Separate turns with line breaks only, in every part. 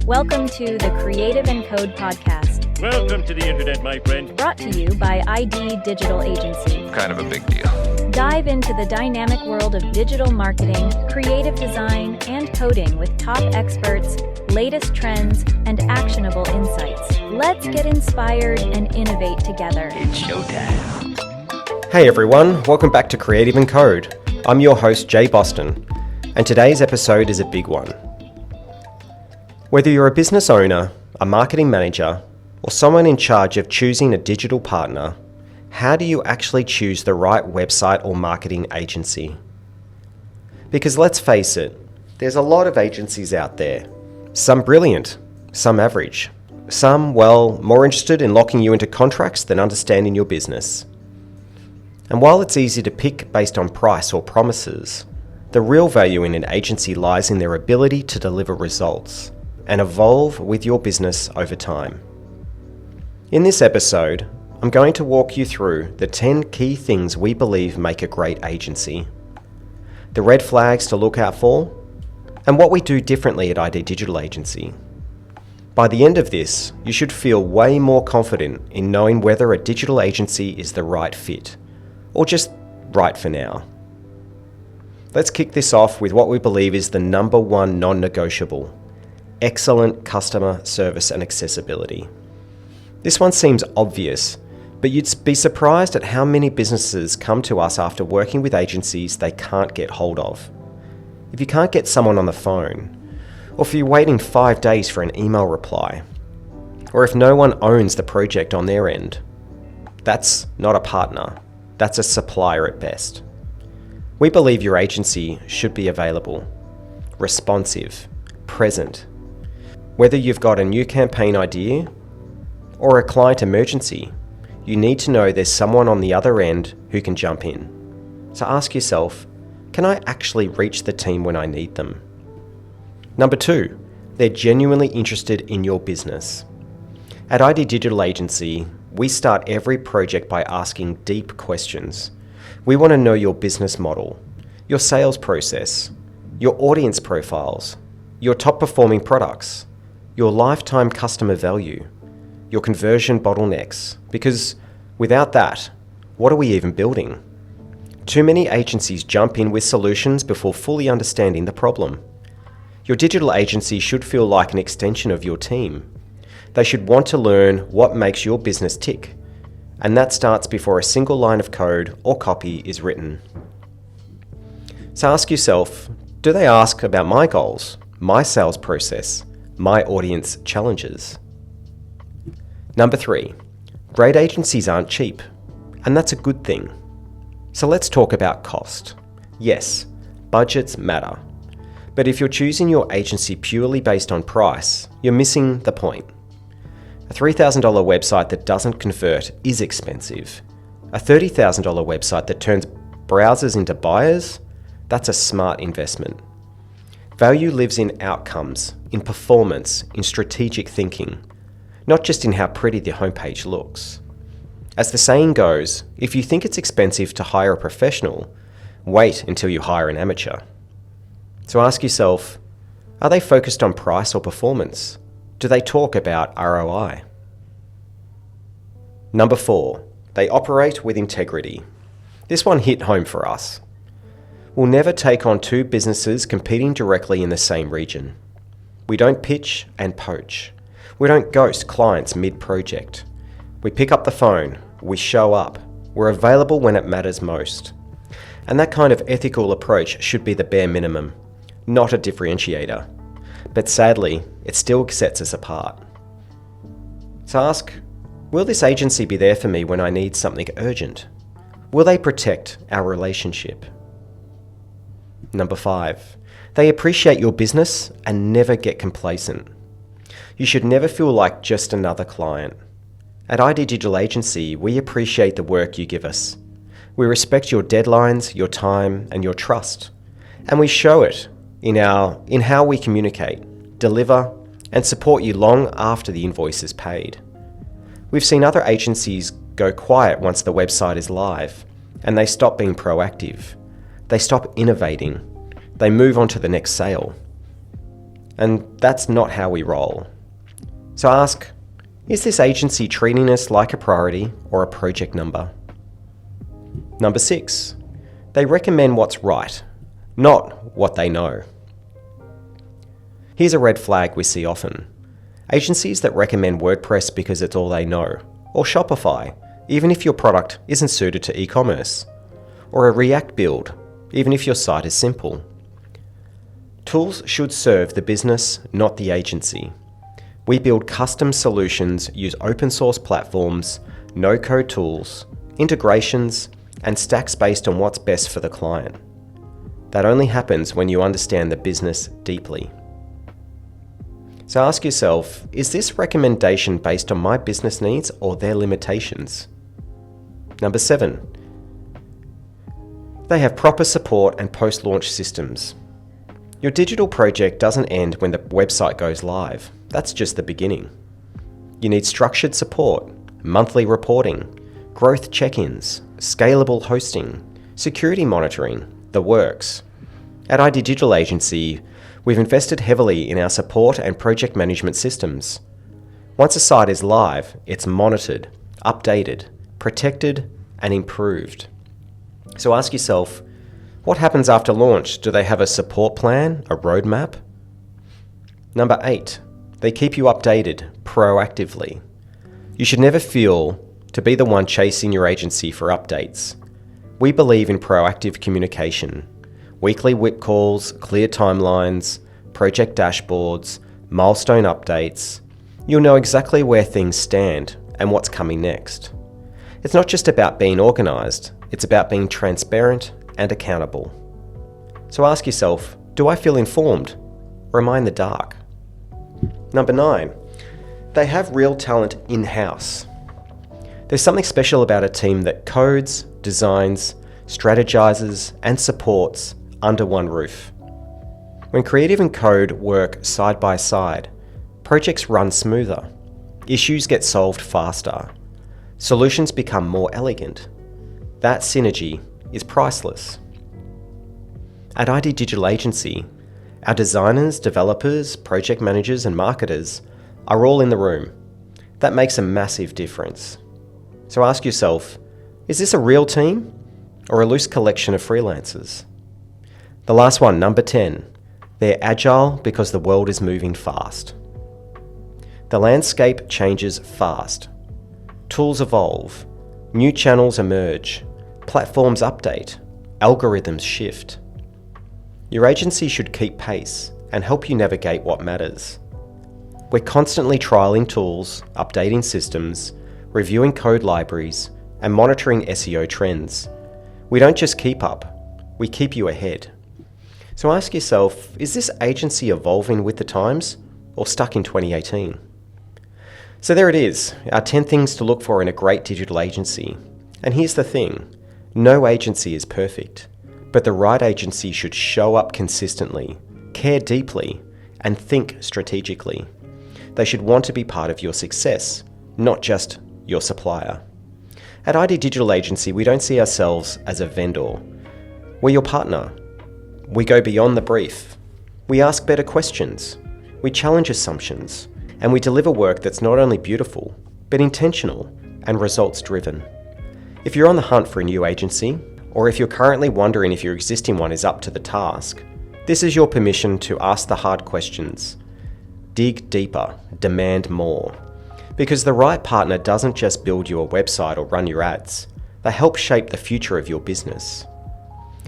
Welcome to the Creative and Code podcast.
Welcome to the internet, my friend.
Brought to you by ID Digital Agency.
Kind of a big deal.
Dive into the dynamic world of digital marketing, creative design, and coding with top experts, latest trends, and actionable insights. Let's get inspired and innovate together.
It's showtime.
Hey everyone, welcome back to Creative and Code. I'm your host, Jay Boston, and today's episode is a big one. Whether you're a business owner, a marketing manager, or someone in charge of choosing a digital partner, how do you actually choose the right website or marketing agency? Because let's face it, there's a lot of agencies out there. Some brilliant, some average, some, more interested in locking you into contracts than understanding your business. And while it's easy to pick based on price or promises, the real value in an agency lies in their ability to deliver results and evolve with your business over time. In this episode, I'm going to walk you through the 10 key things we believe make a great agency, the red flags to look out for, and what we do differently at ID Digital Agency. By the end of this, you should feel way more confident in knowing whether a digital agency is the right fit, or just right for now. Let's kick this off with what we believe is the number one non-negotiable: excellent customer service and accessibility. This one seems obvious, but you'd be surprised at how many businesses come to us after working with agencies they can't get hold of. If you can't get someone on the phone, or if you're waiting 5 days for an email reply, or if no one owns the project on their end, that's not a partner, that's a supplier at best. We believe your agency should be available, responsive, present. Whether you've got a new campaign idea or a client emergency, you need to know there's someone on the other end who can jump in. So ask yourself, can I actually reach the team when I need them? Number 2, they're genuinely interested in your business. At ID Digital Agency, we start every project by asking deep questions. We want to know your business model, your sales process, your audience profiles, your top performing products, your lifetime customer value, your conversion bottlenecks, because without that, what are we even building? Too many agencies jump in with solutions before fully understanding the problem. Your digital agency should feel like an extension of your team. They should want to learn what makes your business tick, and that starts before a single line of code or copy is written. So ask yourself, do they ask about my goals, my sales process, my audience challenges? Number 3, great agencies aren't cheap, and that's a good thing. So let's talk about cost. Yes, budgets matter, but if you're choosing your agency purely based on price, you're missing the point. A $3,000 website that doesn't convert is expensive. A $30,000 website that turns browsers into buyers, that's a smart investment. Value lives in outcomes, in performance, in strategic thinking, not just in how pretty the homepage looks. As the saying goes, if you think it's expensive to hire a professional, wait until you hire an amateur. So ask yourself, are they focused on price or performance? Do they talk about ROI? Number 4, they operate with integrity. This one hit home for us. We'll never take on 2 businesses competing directly in the same region. We don't pitch and poach. We don't ghost clients mid-project. We pick up the phone, we show up, we're available when it matters most. And that kind of ethical approach should be the bare minimum, not a differentiator. But sadly, it still sets us apart. So ask, will this agency be there for me when I need something urgent? Will they protect our relationship? Number 5, they appreciate your business and never get complacent. You should never feel like just another client. At ID Digital Agency, we appreciate the work you give us. We respect your deadlines, your time, and your trust. And we show it in how we communicate, deliver, and support you long after the invoice is paid. We've seen other agencies go quiet once the website is live, and they stop being proactive. They stop innovating. They move on to the next sale. And that's not how we roll. So ask, is this agency treating us like a priority or a project number? Number 6, they recommend what's right, not what they know. Here's a red flag we see often. Agencies that recommend WordPress because it's all they know, or Shopify, even if your product isn't suited to e-commerce, or a React build, even if your site is simple. Tools should serve the business, not the agency. We build custom solutions, use open source platforms, no-code tools, integrations, and stacks based on what's best for the client. That only happens when you understand the business deeply. So ask yourself, is this recommendation based on my business needs or their limitations? Number 7, they have proper support and post-launch systems. Your digital project doesn't end when the website goes live. That's just the beginning. You need structured support, monthly reporting, growth check-ins, scalable hosting, security monitoring, the works. At ID Digital Agency, we've invested heavily in our support and project management systems. Once a site is live, it's monitored, updated, protected, and improved. So ask yourself, what happens after launch? Do they have a support plan, a roadmap? Number 8, they keep you updated proactively. You should never feel to be the one chasing your agency for updates. We believe in proactive communication. Weekly whip calls, clear timelines, project dashboards, milestone updates. You'll know exactly where things stand and what's coming next. It's not just about being organised, it's about being transparent and accountable. So ask yourself, do I feel informed or am I in the dark? Number 9, they have real talent in-house. There's something special about a team that codes, designs, strategizes, and supports under one roof. When creative and code work side by side, projects run smoother, issues get solved faster, solutions become more elegant. That synergy is priceless. At ID Digital Agency, our designers, developers, project managers, and marketers are all in the room. That makes a massive difference. So ask yourself, is this a real team or a loose collection of freelancers? The last one, number 10, they're agile because the world is moving fast. The landscape changes fast. Tools evolve, new channels emerge, platforms update, algorithms shift. Your agency should keep pace and help you navigate what matters. We're constantly trialing tools, updating systems, reviewing code libraries, and monitoring SEO trends. We don't just keep up, we keep you ahead. So ask yourself, is this agency evolving with the times or stuck in 2018? So there it is, our 10 things to look for in a great digital agency. And here's the thing, no agency is perfect, but the right agency should show up consistently, care deeply, and think strategically. They should want to be part of your success, not just your supplier. At ID Digital Agency, we don't see ourselves as a vendor. We're your partner. We go beyond the brief. We ask better questions. We challenge assumptions. And we deliver work that's not only beautiful, but intentional and results-driven. If you're on the hunt for a new agency, or if you're currently wondering if your existing one is up to the task, this is your permission to ask the hard questions. Dig deeper, demand more. Because the right partner doesn't just build you a website or run your ads, they help shape the future of your business.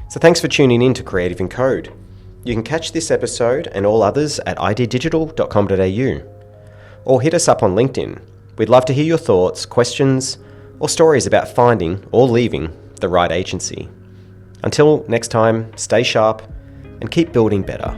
So thanks for tuning in to Creative in Code. You can catch this episode and all others at iddigital.com.au. Or hit us up on LinkedIn. We'd love to hear your thoughts, questions, or stories about finding or leaving the right agency. Until next time, stay sharp and keep building better.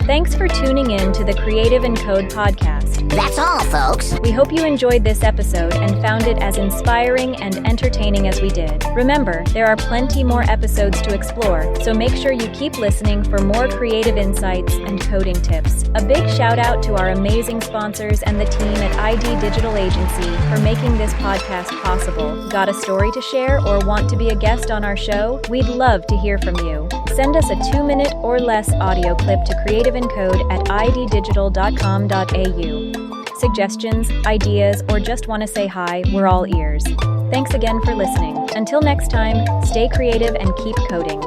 Thanks for tuning in to the Creative and Code podcast.
That's all, folks.
We hope you enjoyed this episode and found it as inspiring and entertaining as we did. Remember, there are plenty more episodes to explore, so make sure you keep listening for more creative insights and coding tips. A big shout out to our amazing sponsors and the team at ID Digital Agency for making this podcast possible. Got a story to share or want to be a guest on our show? We'd love to hear from you. Send us a 2-minute or less audio clip to creativeencode@iddigital.com.au. Suggestions, ideas, or just want to say hi, we're all ears. Thanks again for listening. Until next time, stay creative and keep coding.